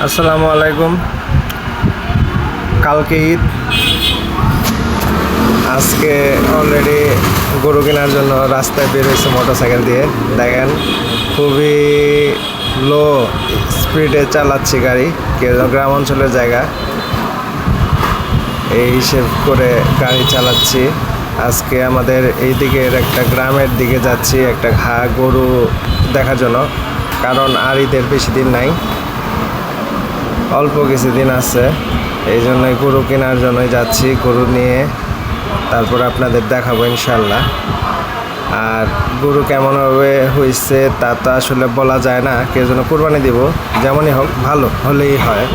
আসসালামু আলাইকুম। কালকে ঈদ, আজকে অলরেডি গরু কেনার জন্য রাস্তায় বের হয়েছে মোটরসাইকেল দিয়ে। দেখেন খুবই লো স্পিডে চালাচ্ছি গাড়ি, কেউ গ্রাম অঞ্চলের জায়গা এই হিসেব করে গাড়ি চালাচ্ছি। আজকে আমাদের এই দিকের একটা গ্রামের দিকে যাচ্ছি একটা গরু দেখার জন্য, কারণ আর ঈদের বেশি দিন নাই, অল্প কিছুদিন আছে, এই জন্যই গরু কেনার জন্যই যাচ্ছি। গরু নিয়ে তারপর আপনাদের দেখাবো ইনশাল্লাহ। আর গরু কেমনভাবে হয়েছে তা তো আসলে বলা যায় না, কেউ যেন কোরবানি দিব, যেমনই হোক ভালো হলেই হয়।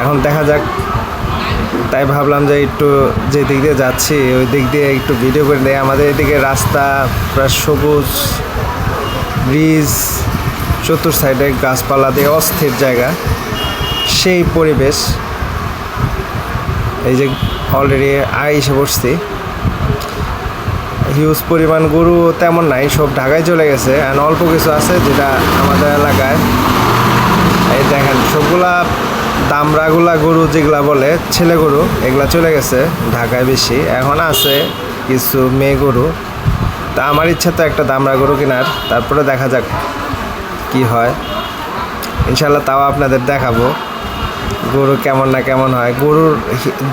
এখন দেখা যাক, তাই ভাবলাম যে একটু যে দিক দিয়ে যাচ্ছি ওই দিক দিয়ে একটু ভিডিও করে দেয়। আমাদের এদিকে রাস্তা প্রায় সবুজ, ব্রিজ, চতুর সাইডে গাছপালা দিয়ে অস্থির জায়গা, সেই পরিবেশ। এই যে অলরেডি এসে বসছি। হিউজ পরিমাণ গরু তেমন নাই, সব ঢাকায় চলে গেছে, আর অল্প কিছু আছে যেটা আমাদের এলাকায়। এই দেখেন সবগুলা দামড়াগুলা গরু যেগুলা বলে ছেলে গরু, এগুলা চলে গেছে ঢাকায় বেশি। এখন আছে কিছু মেয়ে গরু। তা আমার ইচ্ছা তো একটা দামড়া গরু কেনার, তারপরে দেখা যাক কি হয় ইনশাল্লাহ, তাও আপনাদের দেখাবো গরু কেমন না কেমন হয়। গরুর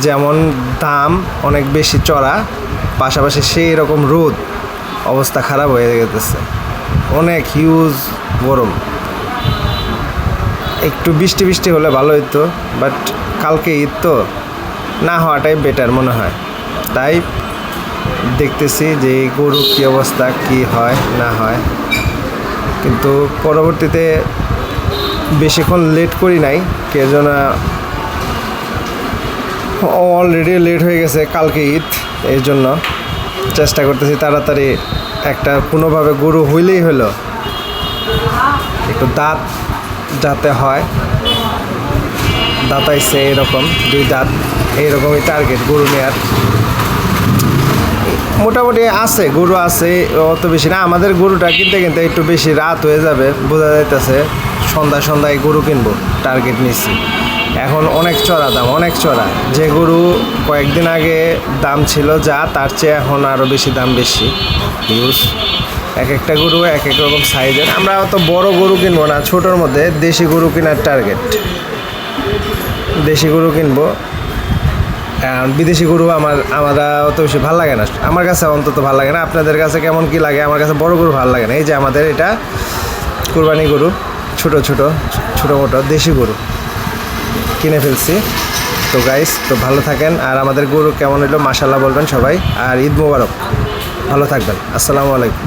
যেমন দাম অনেক বেশি চড়া, পাশাপাশি সেই রকম রোদ, অবস্থা খারাপ হয়ে গেছে, অনেক হিউজ গরম। একটু বৃষ্টি বৃষ্টি হলে ভালো হতো, বাট কালকে ঈদ তো না হওয়াটাই বেটার মনে হয়। তাই দেখতেছি যে গরু কী অবস্থা, কি হয় না হয়। কিন্তু পরবর্তীতে বেশিক্ষণ লেট করি নাই, কেউ যেন অলরেডি লেট হয়ে গেছে, কালকে ঈদ, এর জন্য চেষ্টা করতেছি তাড়াতাড়ি একটা কোনোভাবে গরু হইলেই হলো, একটু দাঁত যাতে হয়, দাঁতাইছে এরকম 2 দাঁত, এইরকমই টার্গেট গরু নেওয়ার। মোটামুটি আছে গরু আছে, অত বেশি না। আমাদের গরুটা কিনতে কিনতে একটু বেশি রাত হয়ে যাবে, বোঝা যাইতেছে। সন্ধ্যায় গরু কিনবো টার্গেট নিচ্ছি। এখন অনেক চড়া দাম, অনেক চড়া। যে গরু কয়েকদিন আগে দাম ছিল যা, তার চেয়ে এখন আরও বেশি দাম বেশি, হিউজ। এক একটা গরু এক এক রকম সাইজের। আমরা অত বড় গরু কিনবো না, ছোটোর মধ্যে দেশি গরু কেনার টার্গেট। দেশি গরু কিনবো, বিদেশি গরু আমরা অত বেশি ভালো লাগে না, আমার কাছে অন্তত ভালো লাগে না। আপনাদের কাছে কেমন কি লাগে? আমার কাছে বড় গরু ভালো লাগে না। এই যে আমাদের এটা কুরবানি গরু, ছোটো মোটো দেশি গরু কিনে ফেলছি। তো গাইস, তো ভালো থাকেন, আর আমাদের গরু কেমন হইলো মাশাআল্লাহ বলবেন সবাই। আর ঈদ মোবারক, ভালো থাকবেন। আসসালামু আলাইকুম।